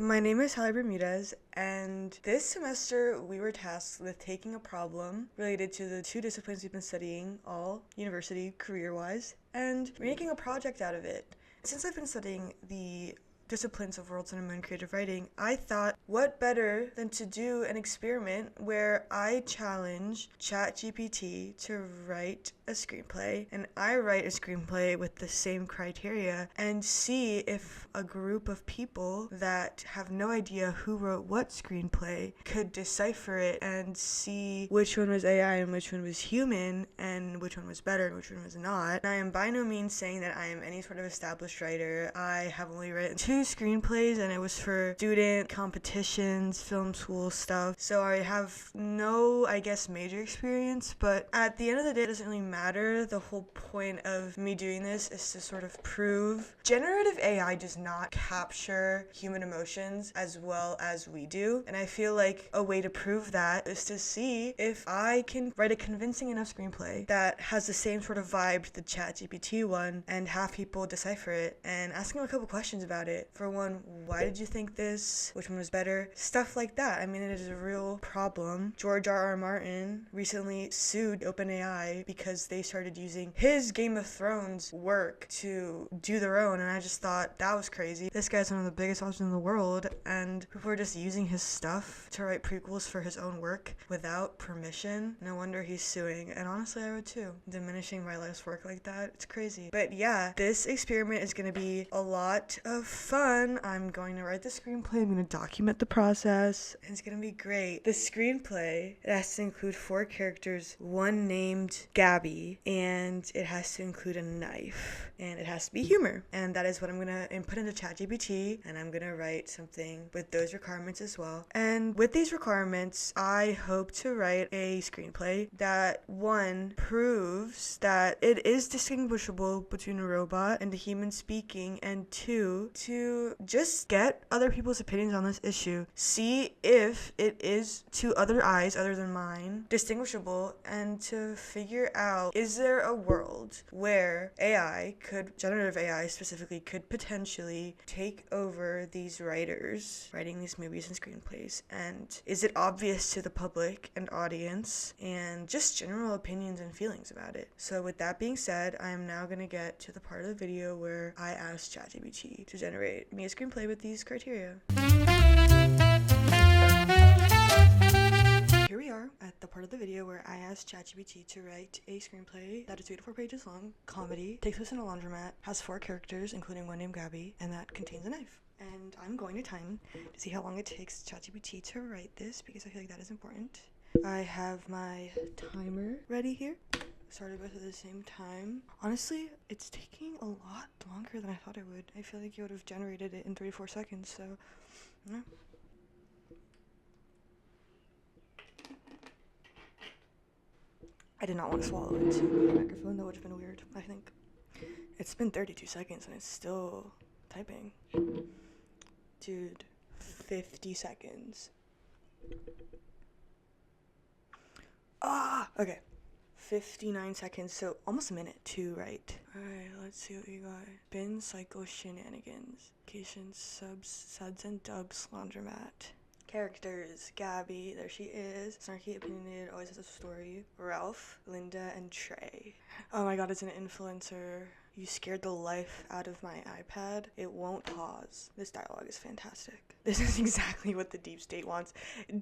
My name is Bermudez, and this semester we were tasked with taking a problem related to the two disciplines we've been studying, all university career-wise, and making a project out of it. Since I've been studying the disciplines of world cinema and creative writing, I thought, what better than to do an experiment where I challenge ChatGPT to write a screenplay, and I write a screenplay with the same criteria, and see if a group of people that have no idea who wrote what screenplay could decipher it and see which one was AI and which one was human, and which one was better and which one was not. And I am by no means saying that I am any sort of established writer. I have only written 2 screenplays, and it was for student competitions, film school stuff, so I have no, major experience, but at the end of the day, it doesn't really matter. The whole point of me doing this is to sort of prove generative AI does not capture human emotions as well as we do, and I feel like a way to prove that is to see if I can write a convincing enough screenplay that has the same sort of vibe to the ChatGPT one and have people decipher it and asking them a couple questions about it. For one, why did you think this? Which one was better? Stuff like that. I mean, it is a real problem. George R.R. Martin recently sued OpenAI because they started using his Game of Thrones work to do their own, and I just thought that was crazy. This guy's one of the biggest authors in the world, and people are just using his stuff to write prequels for his own work without permission. No wonder he's suing, and honestly, I would too. Diminishing my life's work like that, it's crazy. But yeah, this experiment is going to be a lot of fun. I'm going to write the screenplay, I'm going to document the process, and it's going to be great. The screenplay, it has to include 4 characters, one named Gabby, and it has to include a knife, and it has to be humor, and that is what I'm going to input into ChatGPT, and I'm going to write something with those requirements as well. And with these requirements, I hope to write a screenplay that, one, proves that it is distinguishable between a robot and a human speaking, and 2, to just get other people's opinions on this issue. See if it is, to other eyes other than mine, distinguishable, and to figure out, is there a world where generative AI specifically, could potentially take over these writers writing these movies and screenplays? And is it obvious to the public and audience, and just general opinions and feelings about it? So with that being said, I am now going to get to the part of the video where I asked ChatGPT to generate me a screenplay with these criteria. Here we are at the part of the video where I asked ChatGPT to write a screenplay that is 3 to 4 pages long, comedy, takes place in a laundromat, has 4 characters, including one named Gabby, and that contains a knife. And I'm going to time to see how long it takes ChatGPT to write this, because I feel like that is important. I have my timer ready here. Started both at the same time. Honestly, it's taking a lot longer than I thought it would. I feel like you would have generated it in 3 to 4 seconds, so yeah. I did not want to swallow into the microphone. That would have been weird, I think. It's been 32 seconds and it's still typing. Dude, 50 seconds. Okay. 59 seconds, so almost a minute to write. Alright, let's see what we got. Bin cycle shenanigans. Location suds and dubs laundromat. Characters: Gabby, there she is. Snarky, opinionated, always has a story. Ralph, Linda, and Trey. Oh my god, it's an influencer. You scared the life out of my iPad. It won't pause. This dialogue is fantastic. This is exactly what the deep state wants.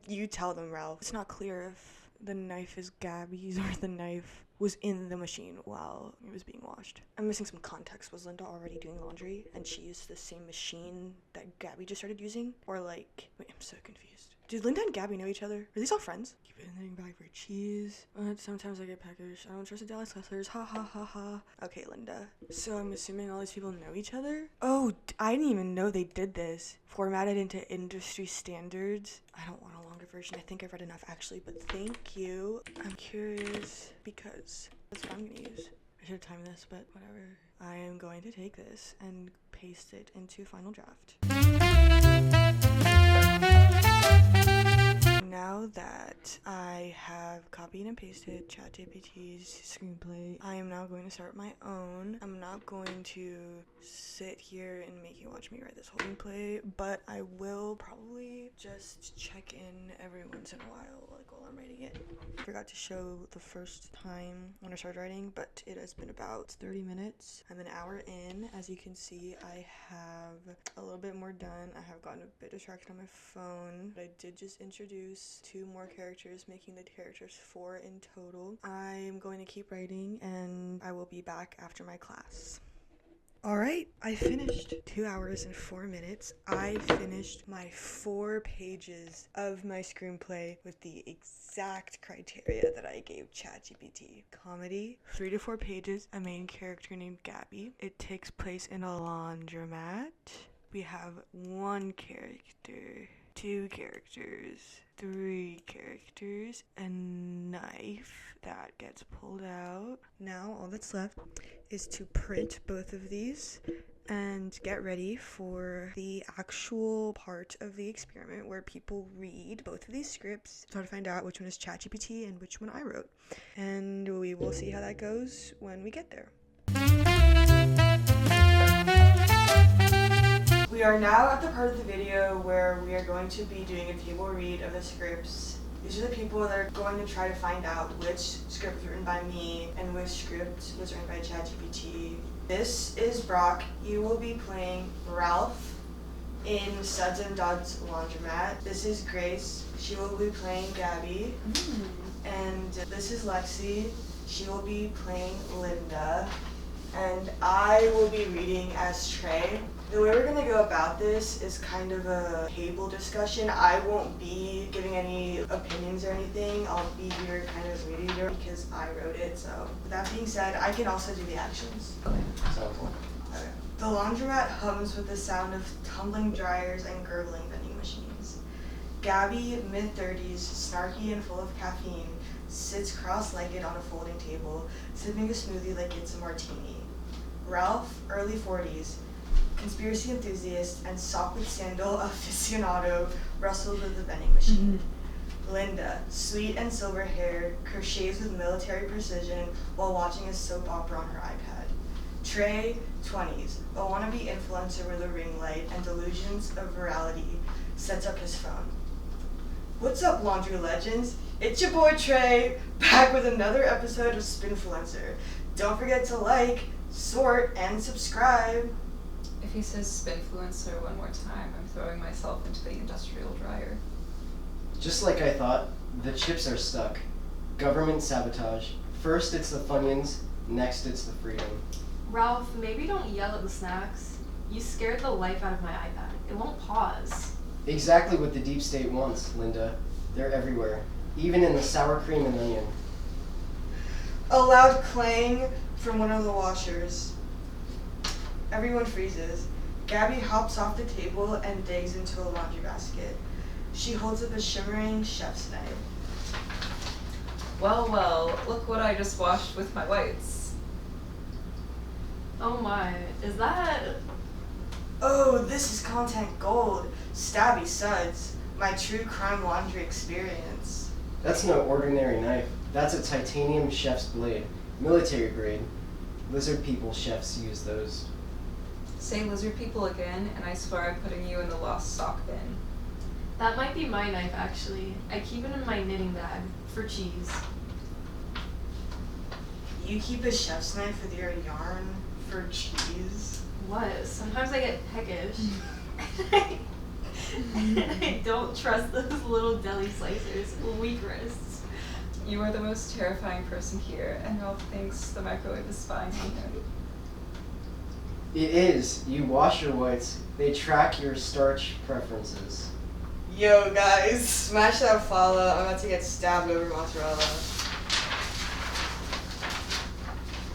You tell them, Ralph. It's not clear if the knife is Gabby's or the knife was in the machine while it was being washed. I'm missing some context. Was Linda already doing laundry and she used the same machine that Gabby just started using? Or wait, I'm so confused. Did Linda and Gabby know each other? Are these all friends? Keep it in the bag for cheese. But sometimes I get packaged. I don't trust the Dallas Hustlers. Ha ha ha ha. Okay, Linda. So I'm assuming all these people know each other? Oh, I didn't even know they did this. Formatted into industry standards. I don't want a longer version. I think I've read enough actually, but thank you. I'm curious because that's what I'm gonna use. I should have timed this, but whatever. I am going to take this and paste it into Final Draft. Now that I have got copied and pasted ChatGPT's screenplay. I am now going to start my own. I'm not going to sit here and make you watch me write this whole screenplay, but I will probably just check in every once in a while, like while I'm writing it. I forgot to show the first time when I started writing, but it has been about 30 minutes. I'm an hour in. As you can see, I have a little bit more done. I have gotten a bit distracted on my phone, but I did just introduce 2 more characters, making the characters 4 in total. I'm going to keep writing, and I will be back after my class. Alright, I finished 2 hours and 4 minutes. I finished my 4 pages of my screenplay with the exact criteria that I gave ChatGPT. Comedy, 3 to 4 pages, a main character named Gabby. It takes place in a laundromat. We have 1 character, 2 characters, 3 characters, a knife that gets pulled out. Now all that's left is to print both of these and get ready for the actual part of the experiment where people read both of these scripts, try to find out which one is ChatGPT and which one I wrote. And we will see how that goes when we get there. We are now at the part of the video where we are going to be doing a table read of the scripts. These are the people that are going to try to find out which script was written by me and which script was written by ChatGPT. This is Brock. You will be playing Ralph in Suds and Duds Laundromat. This is Grace. She will be playing Gabby. And this is Lexie. She will be playing Linda. And I will be reading as Trey. The way we're going to go about this is kind of a table discussion. I won't be giving any opinions or anything. I'll be here kind of reading it because I wrote it. So with that being said, I can also do the actions. Okay, sounds good. Okay. The laundromat hums with the sound of tumbling dryers and gurgling vending machines. Gabby, mid-30s, snarky and full of caffeine, sits cross-legged on a folding table, sipping a smoothie like it's a martini. Ralph, early 40s, conspiracy enthusiast and sock with sandal aficionado, wrestles with the vending machine. Linda, sweet and silver-haired, crochets with military precision while watching a soap opera on her iPad. Trey, 20s, a wannabe influencer with a ring light and delusions of virality, sets up his phone. What's up, laundry legends? It's your boy Trey, back with another episode of Spinfluencer. Don't forget to like, sort, and subscribe. If he says Spinfluencer one more time, I'm throwing myself into the industrial dryer. Just like I thought, the chips are stuck. Government sabotage. First it's the Funyuns, next it's the freedom. Ralph, maybe don't yell at the snacks. You scared the life out of my iPad. It won't pause. Exactly what the deep state wants, Linda. They're everywhere, even in the sour cream and onion. A loud clang from one of the washers. Everyone freezes. Gabby hops off the table and digs into a laundry basket. She holds up a shimmering chef's knife. Well, look what I just washed with my whites. Oh my, is that... Oh, this is content gold. Stabby Suds. My true crime laundry experience. That's no ordinary knife. That's a titanium chef's blade. Military grade. Lizard people chefs use those. Say lizard people again, and I swear I'm putting you in the lost sock bin. That might be my knife, actually. I keep it in my knitting bag, for cheese. You keep a chef's knife with your yarn for cheese? What? Sometimes I get peckish. And I don't trust those little deli slicers. Weak wrists. You are the most terrifying person here, and Ralph thinks the microwave is spying on him. It is. You wash your whites. They track your starch preferences. Yo guys, smash that follow. I'm about to get stabbed over mozzarella.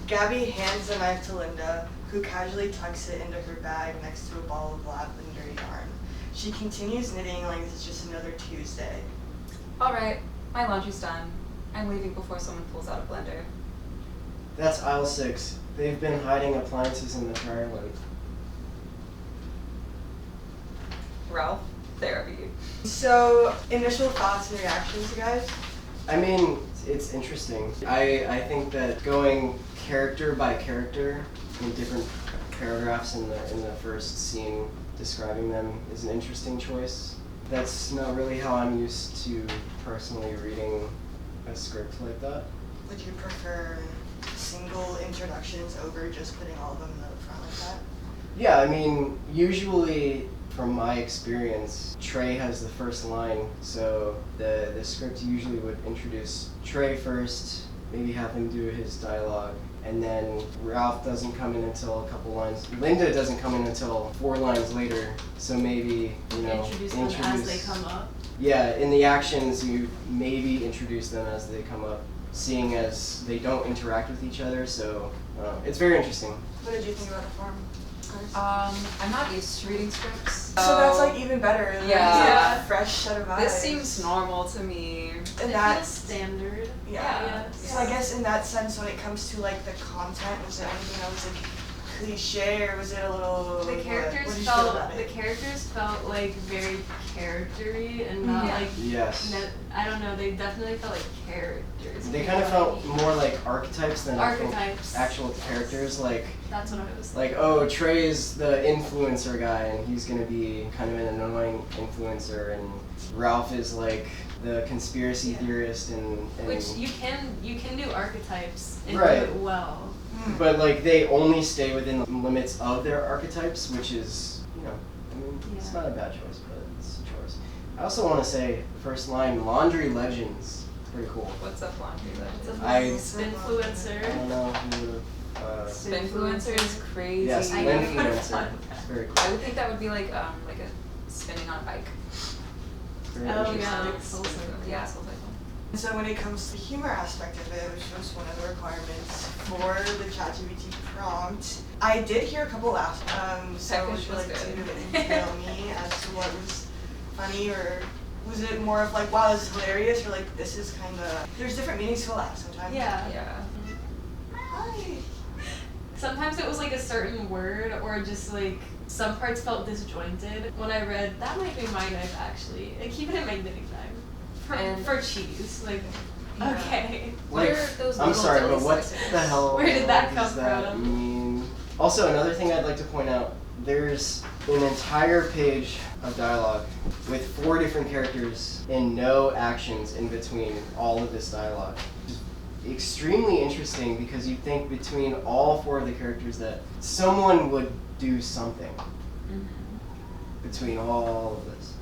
Gabby hands the knife to Linda, who casually tucks it into her bag next to a ball of lavender yarn. She continues knitting like this is just another Tuesday. Alright, my laundry's done. I'm leaving before someone pulls out a blender. That's aisle 6. They've been hiding appliances in the dryer lid. Ralph, therapy. So, initial thoughts and reactions, guys? I mean, it's interesting. I think that going character by character in different paragraphs in the first scene describing them is an interesting choice. That's not really how I'm used to personally reading a script like that. Would you prefer single introductions over just putting all of them in the front like that? Yeah, I mean, usually from my experience, Trey has the first line, so the script usually would introduce Trey first, maybe have him do his dialogue, and then Ralph doesn't come in until a couple lines. Linda doesn't come in until 4 lines later, so maybe, Introduce them as they come up. Yeah, in the actions, you maybe introduce them as they come up, seeing as they don't interact with each other, so it's very interesting. What did you think about the form? I'm not used to reading scripts. So that's like even better. Yeah. A fresh set of eyes. This seems normal to me. And It that feels standard. yeah. So I guess in that sense, when it comes to like the content, was there anything that was like cliche or was it a little? The what characters did you feel about felt like very charactery and not like Yes. I don't know, they definitely felt like characters. They kind of felt more like archetypes than Archetypes. actual characters, like That's what I was oh, Trey is the influencer guy and he's gonna be kind of an annoying influencer, and Ralph is like the conspiracy theorist and Which you can do archetypes and Right. do it well. but like they only stay within the limits of their archetypes, which is, it's not a bad choice, but it's a choice. I also want to say the first line, laundry legends. It's pretty cool. What's up, laundry legend? Influencer. I don't know who would have, Spinfluencer is crazy. yes, I influencer. It's very cool. I would think that would be like a spinning on a bike. Very Oh, interesting. yeah, like Soul Cycle. Yeah, Soul Cycle. So when it comes to the humor aspect of it, which was one of the requirements for the ChatGPT prompt, I did hear a couple laughs. So That would was you like good. to tell me as to what was funny, or was it more of like, wow, this is hilarious, or like this is kind of, there's different meanings to a laugh sometimes. Yeah. Yeah. Hi. Sometimes it was like a certain word or just like some parts felt disjointed. When I read, that might be my knife actually. And keep it in magnetic knife. For cheese. Like, Yeah. okay. What Like, are those I'm little sorry, dilly but what slicers? the hell Where did that does come that from? mean? Also, another thing I'd like to point out, there's an entire page of dialogue with 4 different characters and no actions in between all of this dialogue. It's extremely interesting because you'd think between all 4 of the characters that someone would do something between all of this.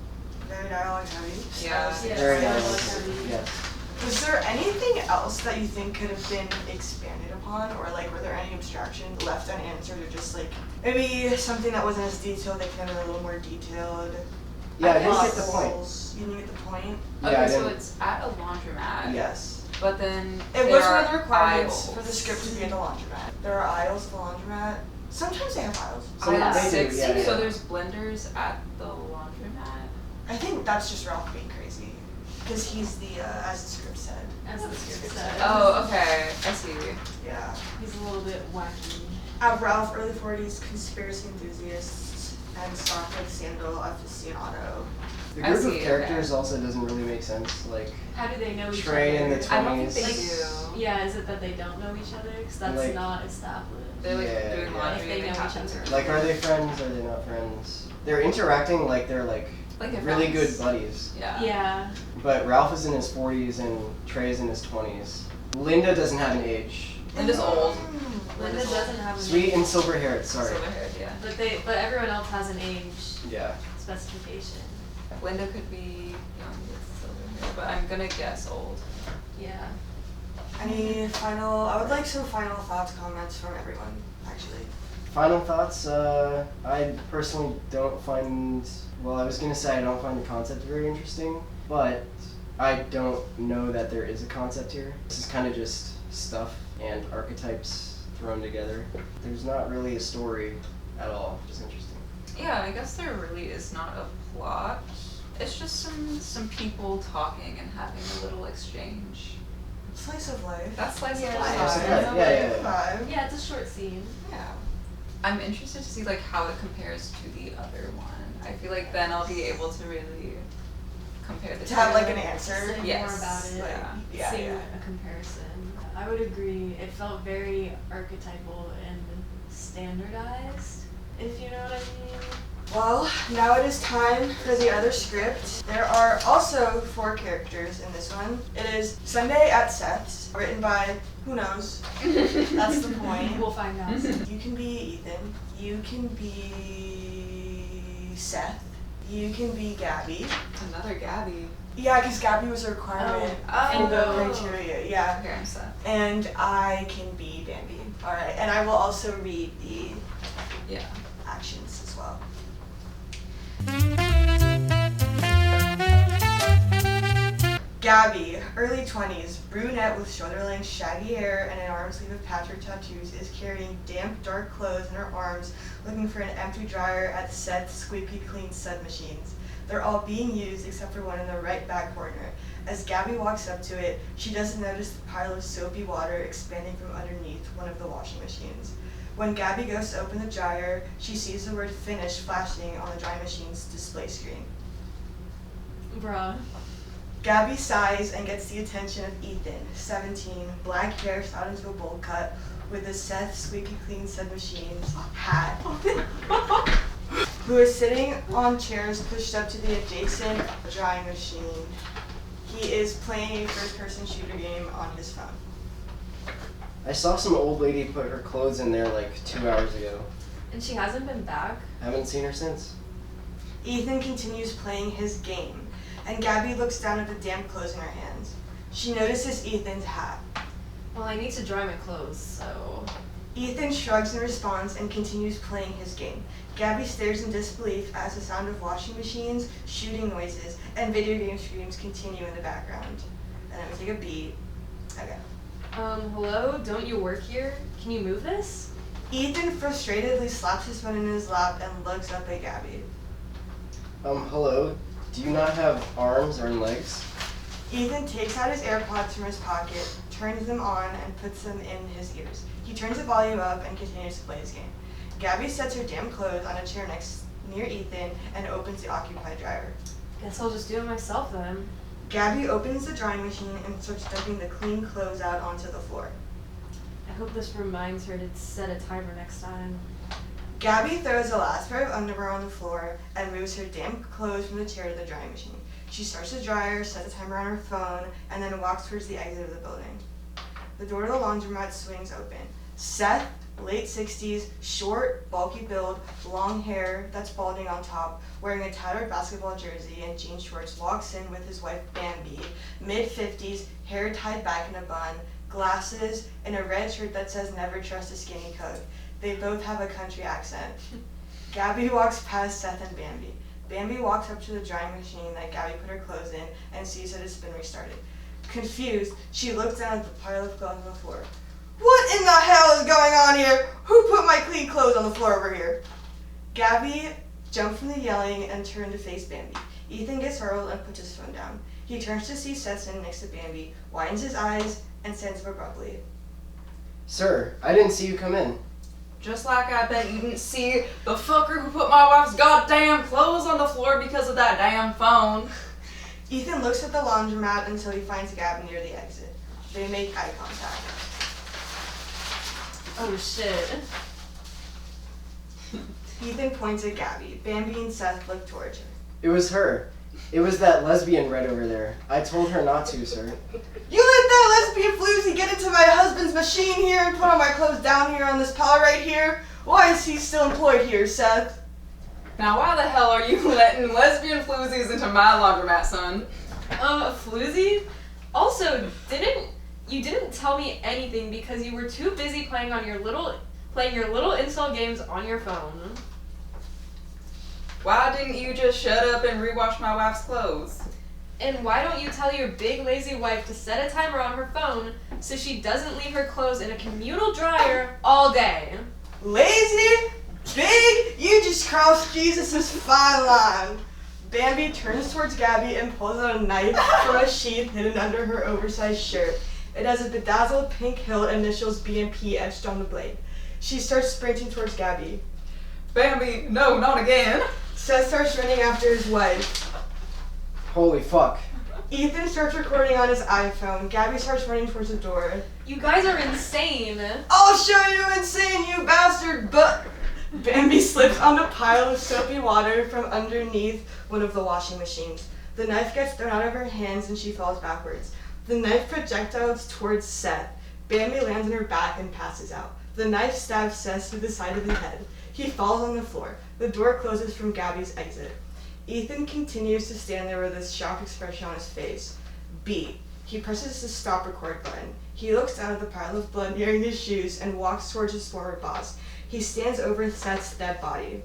Very dialogue heavy. Yeah. Yes, Very dialogue nice. heavy. Yes. Was there anything else that you think could have been expanded upon, or like were there any abstractions left unanswered, or just like maybe something that wasn't as detailed that could have been a little more detailed? Yeah, I I didn't guess- get the point. You didn't get the point? Yeah, I Okay, so didn't- it's at a laundromat. Yes. But then It there was one are of the requirements aisles. for the script to be at the laundromat. There are aisles at the laundromat. Sometimes they have aisles. So Aisle they do, 6, yeah, so yeah. there's blenders at the laundromat. I think that's just Ralph being crazy. Because he's the, as the script said. As the script said. Oh, okay. I see. Yeah. He's a little bit wacky. Ralph, early 40s, conspiracy enthusiast, and stock like Sandal, aficionado. The I group see, of characters okay. also doesn't really make sense. Like, How do they know each Trey other? in the I don't think they Like, do. Yeah, is it that they don't know each other? Because that's Like- not established. They're like Yeah, doing yeah. laundry If they and they know happen each other. to like, are they friends? Are they not friends? They're interacting like they're like Like they're really friends. good buddies. Yeah. Yeah. But Ralph is in his 40s and Trey's in his 20s. Linda doesn't have an age. Linda's old. Linda Linda's doesn't have an Sweet age. and silver haired, sorry. Silver haired, yeah. But everyone else has an age Yeah. specification. Linda could be young with silver hair, but I'm gonna guess old. Yeah. I would like some final thoughts, comments from everyone, actually. Final thoughts, I personally don't find, well, I was gonna say I don't find the concept very interesting, but I don't know that there is a concept here. This is kind of just stuff and archetypes thrown together. There's not really a story at all, which is interesting. Yeah, I guess there really is not a plot. It's just some people talking and having a little exchange. Slice of life. That's slice of Yeah, life. Slice of life, yeah. Vibe. Yeah, it's a short scene. Yeah. I'm interested to see like how it compares to the other one. I feel like then I'll be able to really compare the To two. have like an answer. Say Yes. more about it. Yeah, See yeah. a comparison. I would agree. It felt very archetypal and standardized, if you know what I mean. Well, now it is time for the other script. There are also 4 characters in this one. It is Sunday at Seth's, written by who knows. That's the point. We'll find out. You can be Ethan. You can be Seth. You can be Gabby. Another Gabby. Yeah, because Gabby was a requirement for the criteria. Yeah. Okay, I'm set. And I can be Bambi. All right. And I will also read the Yeah. actions as well. Gabby, early 20s, brunette with shoulder-length shaggy hair and an arm sleeve of patchwork tattoos, is carrying damp, dark clothes in her arms, looking for an empty dryer at Seth's squeaky clean sud machines. They're all being used except for one in the right back corner. As Gabby walks up to it, she doesn't notice the pile of soapy water expanding from underneath one of the washing machines. When Gabby goes to open the dryer, she sees the word finish flashing on the dry machine's display screen. Bruh. Gabby sighs and gets the attention of Ethan, 17, black hair styled into a bowl cut, with a Seth squeaky clean sud machines hat, who is sitting on chairs pushed up to the adjacent drying machine. He is playing a first-person shooter game on his phone. I saw some old lady put her clothes in there like 2 hours ago. And she hasn't been back? Haven't seen her since. Ethan continues playing his game, and Gabby looks down at the damp clothes in her hands. She notices Ethan's hat. Well, I need to dry my clothes, so... Ethan shrugs in response and continues playing his game. Gabby stares in disbelief as the sound of washing machines, shooting noises, and video game screams continue in the background. And then we take a beat. Okay. Hello? Don't you work here? Can you move this? Ethan frustratedly slaps his phone in his lap and looks up at Gabby. Hello? Do you not have arms or legs? Ethan takes out his AirPods from his pocket, turns them on, and puts them in his ears. He turns the volume up and continues to play his game. Gabby sets her damn clothes on a chair near Ethan and opens the occupied dryer. Guess I'll just do it myself then. Gabby opens the drying machine and starts dumping the clean clothes out onto the floor. I hope this reminds her to set a timer next time. Gabby throws the last pair of underwear on the floor and moves her damp clothes from the chair to the drying machine. She starts the dryer, sets a timer on her phone, and then walks towards the exit of the building. The door to the laundromat swings open. Seth, late 60s, short, bulky build, long hair that's balding on top, wearing a tattered basketball jersey and jean shorts, walks in with his wife Bambi, mid-50s, hair tied back in a bun, glasses, and a red shirt that says never trust a skinny cook. They both have a country accent. Gabby walks past Seth and Bambi. Bambi walks up to the drying machine that Gabby put her clothes in and sees that it's been restarted. Confused, she looks down at the pile of clothes on the floor. What in the hell is going on here? Who put my clean clothes on the floor over here? Gabby jumped from the yelling and turned to face Bambi. Ethan gets startled and puts his phone down. He turns to see Seth sitting next to Bambi, widens his eyes, and stands up abruptly. Sir, I didn't see you come in. Just like I bet you didn't see the fucker who put my wife's goddamn clothes on the floor because of that damn phone. Ethan looks at the laundromat until he finds Gabby near the exit. They make eye contact. Oh shit. Ethan points at Gabby. Bambi and Seth look towards her. It was her. It was that lesbian red over there. I told her not to, sir. You let that lesbian floozy get into my husband's machine here and put all my clothes down here on this pallet right here? Why is he still employed here, Seth? Now why the hell are you letting lesbian floozies into my laundromat, son? Floozy? Also, you didn't tell me anything because you were too busy playing your little install games on your phone. Why didn't you just shut up and rewash my wife's clothes? And why don't you tell your big lazy wife to set a timer on her phone so she doesn't leave her clothes in a communal dryer all day? Lazy? Big? You just crossed Jesus' fine line. Bambi turns towards Gabby and pulls out a knife from a sheath hidden under her oversized shirt. It has a bedazzled pink hilt initials BMP etched on the blade. She starts sprinting towards Gabby. Bambi, no, not again. Seth starts running after his wife. Holy fuck. Ethan starts recording on his iPhone. Gabby starts running towards the door. You guys are insane. I'll show you insane, you bastard, but... Bambi slips on a pile of soapy water from underneath one of the washing machines. The knife gets thrown out of her hands and she falls backwards. The knife projectiles towards Seth. Bambi lands on her back and passes out. The knife stabs Seth through the side of the head. He falls on the floor. The door closes from Gabby's exit. Ethan continues to stand there with a shocked expression on his face. B. He presses the stop record button. He looks down at the pile of blood near his shoes and walks towards his former boss. He stands over Seth's dead body.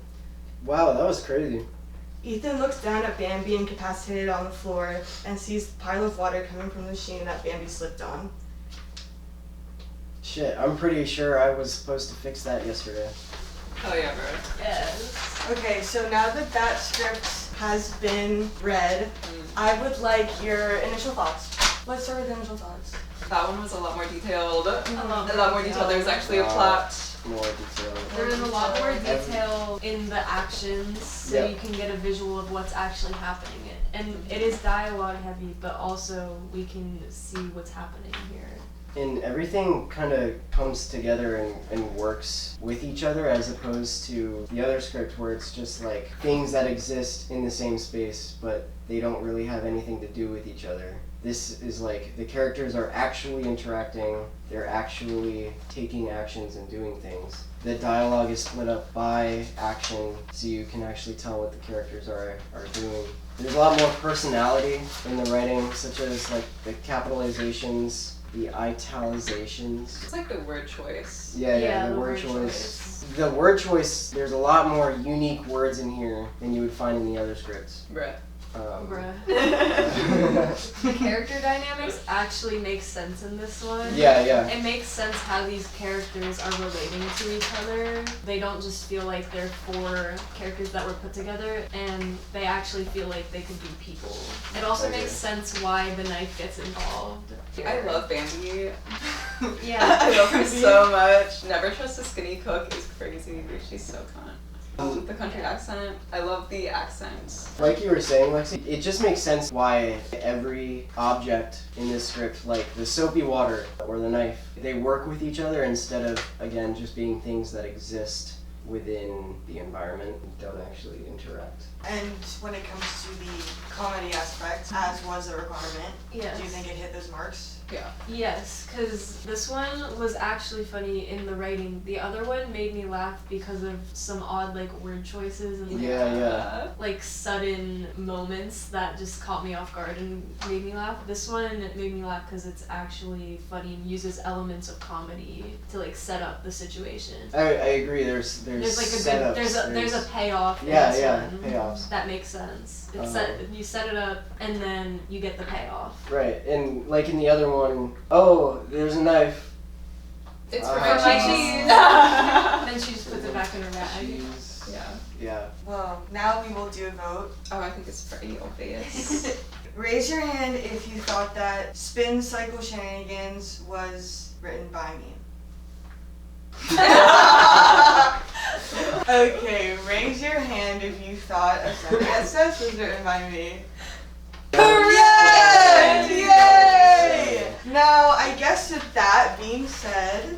Wow, that was crazy. Ethan looks down at Bambi incapacitated on the floor and sees the pile of water coming from the machine that Bambi slipped on. Shit, I'm pretty sure I was supposed to fix that yesterday. Oh yeah, bro. Yes. Okay, so now that that script has been read, I would like your initial thoughts. Let's start with initial thoughts. That one was a lot more detailed. A lot lot more detailed. There was actually a plot. More detailed. There was a lot more detail in the actions, so Yep. you can get a visual of what's actually happening. And it is dialogue heavy, but also we can see what's happening here. And everything kind of comes together and works with each other, as opposed to the other script where it's just like things that exist in the same space but they don't really have anything to do with each other. This is like the characters are actually interacting, they're actually taking actions and doing things. The dialogue is split up by action, so you can actually tell what the characters are doing. There's a lot more personality in the writing, such as like the capitalizations, the italizations. It's like the word choice. Yeah, the word choice. The word choice, there's a lot more unique words in here than you would find in the other scripts. Bruh. Bruh. The character dynamics actually make sense in this one. Yeah. It makes sense how these characters are relating to each other. They don't just feel like they're four characters that were put together, and they actually feel like they could be people. It also makes sense why the knife gets involved. I love Bambi. Yeah. I love her so much. Never trust a skinny cook is crazy. She's so cunt. The country accent. I love the accent. Like you were saying, Lexie, it just makes sense why every object in this script, like the soapy water or the knife, they work with each other instead of, again, just being things that exist within the environment and don't actually interact. And when it comes to the comedy aspect, as was the requirement, Yes. do you think it hit those marks? Yeah. Yes, because this one was actually funny in the writing. The other one made me laugh because of some odd like word choices and like, like sudden moments that just caught me off guard and made me laugh. This one made me laugh because it's actually funny and uses elements of comedy to like set up the situation. I agree. There's like a setups. good, there's a payoff. In Yeah, this yeah, one payoffs. That makes sense. It's Uh-huh. you set it up and then you get the payoff. Right, and like in the other one, oh, there's a knife. It's Ah. for For my my cheese. Then she just puts it back in her bag. Jeez. Yeah. Yeah. Well, now we will do a vote. Oh, I think it's pretty obvious. Raise your hand if you thought that Spin Cycle Shenanigans was written by me. Okay, raise your hand if you thought Assembly SS was written by me. Correct! Yay! Now, I guess with that being said,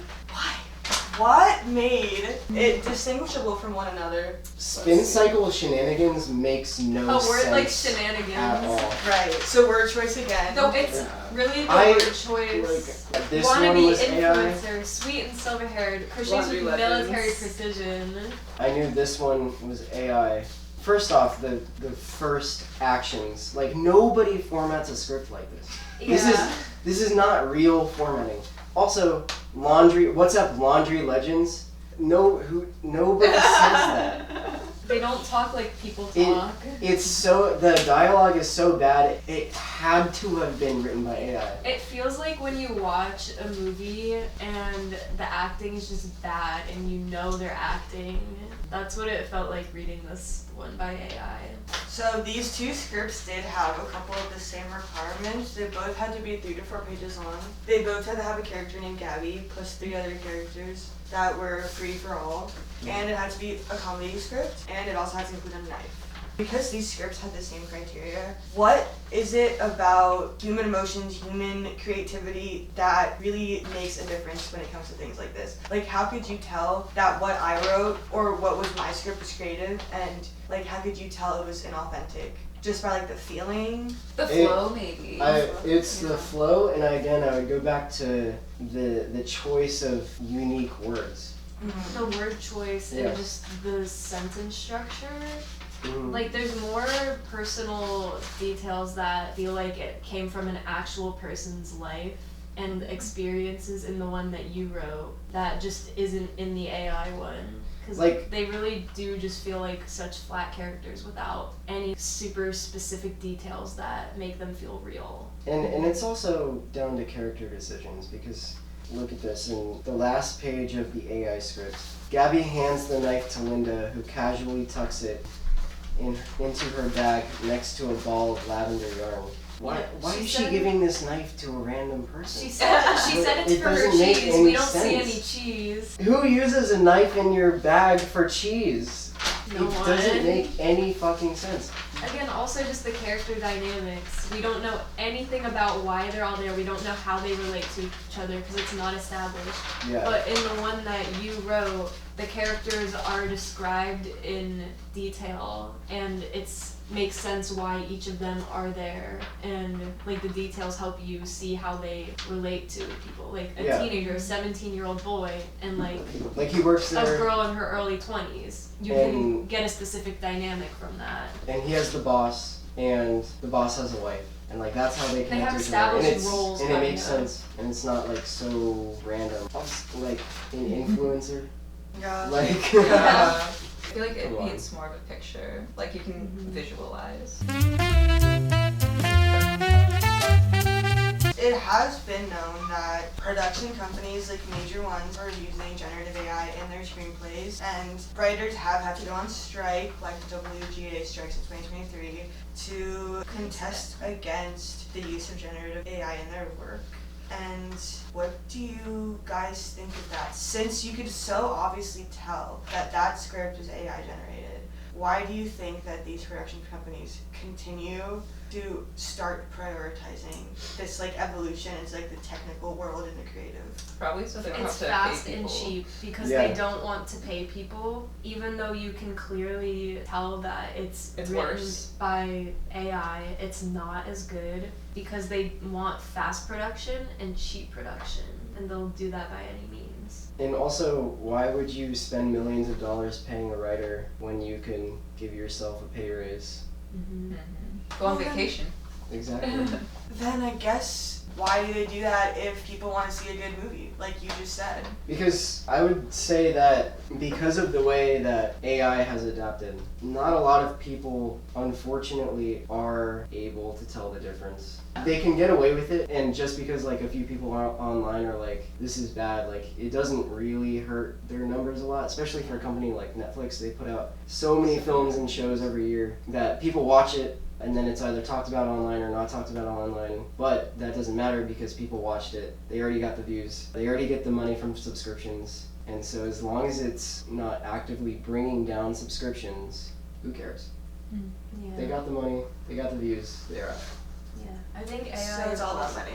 what made it distinguishable from one another? Spin cycle shenanigans makes no A sense. word like shenanigans. At all. Right, so word choice again. No, it's Yeah. really the I- word choice. Like, this Wannabe one was AI. influencer, sweet and silver haired, crochets Laundry with legends. military precision. I knew this one was AI. First off, the first actions. Like, nobody formats a script like this. Yeah. This is not real formatting. Also, what's up, laundry legends? Nobody says that. They don't talk like people It- talk. The dialogue is so bad, it had to have been written by AI. It feels like when you watch a movie and the acting is just bad and you know they're acting. That's what it felt like reading this one by AI. So these two scripts did have a couple of the same requirements. They both had to be 3 to 4 pages long. They both had to have a character named Gabby plus 3 other characters that were free for all. And it had to be a comedy script, and it also had to include a knife. Because these scripts had the same criteria, what Is it about human emotions, human creativity that really makes a difference when it comes to things like this? Like, how could you tell that what I wrote or what was my script was creative, and like how could you tell it was inauthentic? Just by like the feeling? The flow, maybe. It's the flow, and I would go back to the choice of unique words. The word choice and just the sentence structure. Like, there's more personal details that feel like it came from an actual person's life and experiences in the one that you wrote that just isn't in the AI one. Because like, they really do just feel like such flat characters without any super specific details that make them feel real. And it's also down to character decisions, because look at this, in the last page of the AI script, Gabby hands the knife to Linda, who casually tucks it into her bag next to a ball of lavender yarn. Why is she giving this knife to a random person? She said it's for her cheese. We don't see any cheese. Who uses a knife in your bag for cheese? No It one. doesn't make any fucking sense. Again, also just the character dynamics. We don't know anything about why they're all there. We don't know how they relate to each other because it's not established. Yeah. But in the one that you wrote, the characters are described in detail, and it's makes sense why each of them are there, and like the details help you see how they relate to people. Like a teenager, a 17-year-old boy, and like he works there, a girl in her early 20s. You can get a specific dynamic from that. And he has the boss, and the boss has a wife. And like that's how they connect to each other. And established roles. And it makes sense. And it's not like so random. Like an influencer. Yeah. Like Yeah. I feel like it paints more of a picture, like you can visualize. It has been known that production companies, like major ones, are using generative AI in their screenplays, and writers have had to go on strike, like the WGA strikes in 2023, to contest against the use of generative AI in their work. And what do you guys think of that? Since you could so obviously tell that that script was AI generated, why do you think that these production companies continue to start prioritizing this like evolution into like the technical world and the creative? Probably so they don't It's have to fast pay and people. cheap because they don't want to pay people, even though you can clearly tell that it's written worse by AI. It's not as good because they want fast production and cheap production, and they'll do that by any means. And also, why would you spend millions of dollars paying a writer when you can give yourself a pay raise? Go on vacation. Exactly. Then I guess, why do they do that if people want to see a good movie, like you just said? Because I would say that because of the way that AI has adapted, not a lot of people, unfortunately, are able to tell the difference. They can get away with it, and just because like a few people online are like, this is bad, like it doesn't really hurt their numbers a lot, especially for a company like Netflix. They put out so many films and shows every year that people watch it, and then it's either talked about online or not talked about online. But that doesn't matter because people watched it. They already got the views. They already get the money from subscriptions. And so as long as it's not actively bringing down subscriptions, who cares? Yeah. They got the money, they got the views, they're out. Yeah, I think AI So it's all about money.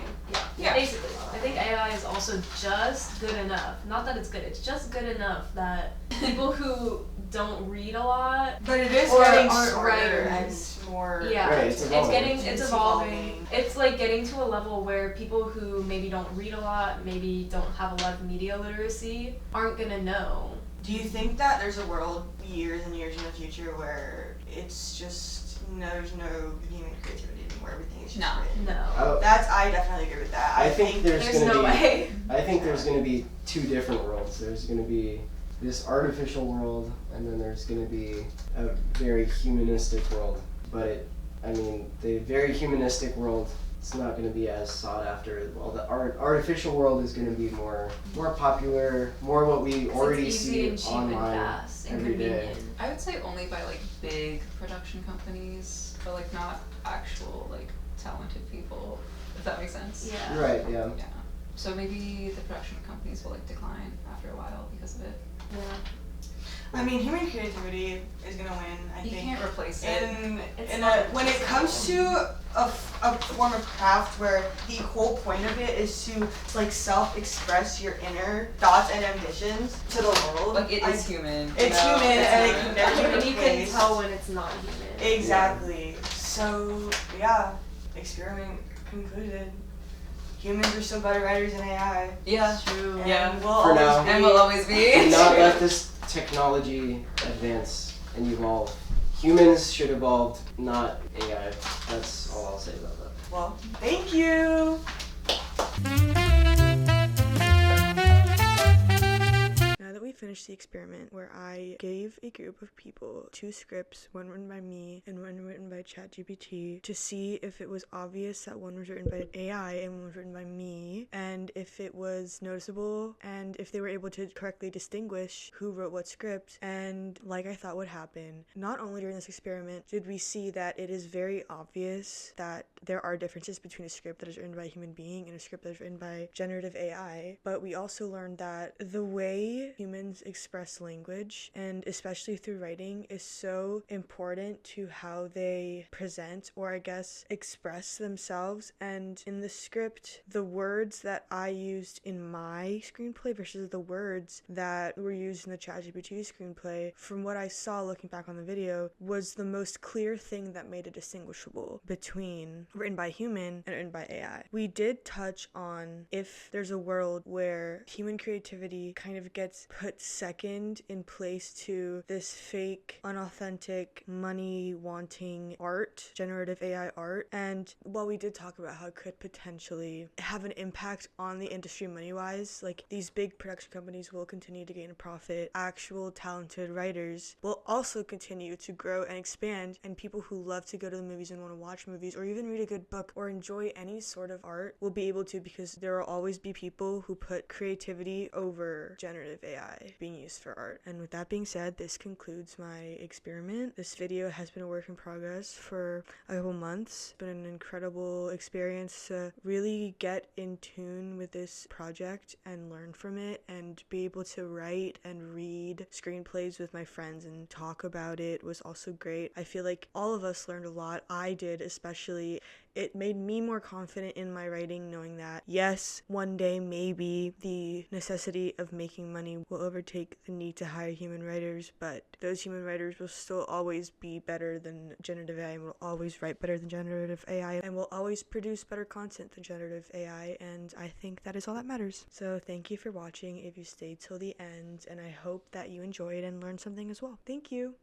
Yeah, basically. I think AI is also just good enough. Not that it's good, it's just good enough that people who don't read a lot, But it is or getting aren't smarter and writers. more. Yeah, Right, it's evolving. it's evolving. It's like getting to a level where people who maybe don't read a lot, maybe don't have a lot of media literacy, aren't gonna know. Do you think that there's a world years and years in the future where it's just there's no human creativity anymore? Everything is just No. written. No. I definitely agree with that. I think There's gonna no be, way. I think there's gonna be two different worlds. There's gonna be this artificial world, and then there's gonna be a very humanistic world. But the very humanistic world, it's not going to be as sought after. Well, the artificial world is going to be more popular, more what we already it's easy see and cheap online and fast and every day. convenient. I would say only by like big production companies, but like not actual like talented people, if that makes sense. Yeah. Right, yeah. Yeah. So maybe the production companies will like decline after a while because of it. Yeah. I mean, human creativity is gonna win, I You think. can't replace it. When it comes to a form of craft where the whole point of it is to like self-express your inner thoughts and ambitions to the world. Like, it is human. It's you know? human It's and it not. can never be And you can replaced. tell when it's not human. Exactly. So, yeah, experiment concluded. Humans are still better writers than AI. Yeah. True. And Yeah. we'll For always now. be. And will always Do be. not let this technology advance and evolve. Humans should evolve, not AI. That's all I'll say about that. Well, thank you. Now that we finished the experiment where I gave a group of people 2 scripts, one written by me and one written by ChatGPT, to see if it was obvious that one was written by AI and one was written by me, and if it was noticeable, and if they were able to correctly distinguish who wrote what script. And like I thought would happen, not only during this experiment did we see that it is very obvious that there are differences between a script that is written by a human being and a script that is written by generative AI, but we also learned that the way humans express language, and especially through writing, is so important to how they present, or I guess express themselves. And in the script, the words that I used in my screenplay versus the words that were used in the ChatGPT screenplay, from what I saw looking back on the video, was the most clear thing that made it distinguishable between written by human and written by AI. We did touch on if there's a world where human creativity kind of gets put second in place to this fake, unauthentic, money-wanting art, generative AI art. And while we did talk about how it could potentially have an impact on the industry money-wise, like these big production companies will continue to gain a profit, actual talented writers will also continue to grow and expand, and people who love to go to the movies and want to watch movies or even read a good book or enjoy any sort of art will be able to, because there will always be people who put creativity over generative AI being used for art. And with that being said, this concludes my experiment. This video has been a work in progress for a couple months. It's been an incredible experience to really get in tune with this project and learn from it, and be able to write and read screenplays with my friends and talk about it was also great. I feel like all of us learned a lot. I did, especially. It made me more confident in my writing, knowing that, yes, one day maybe the necessity of making money will overtake the need to hire human writers, but those human writers will still always be better than generative AI, and will always write better than generative AI, and will always produce better content than generative AI, and I think that is all that matters. So thank you for watching if you stayed till the end, and I hope that you enjoyed and learned something as well. Thank you!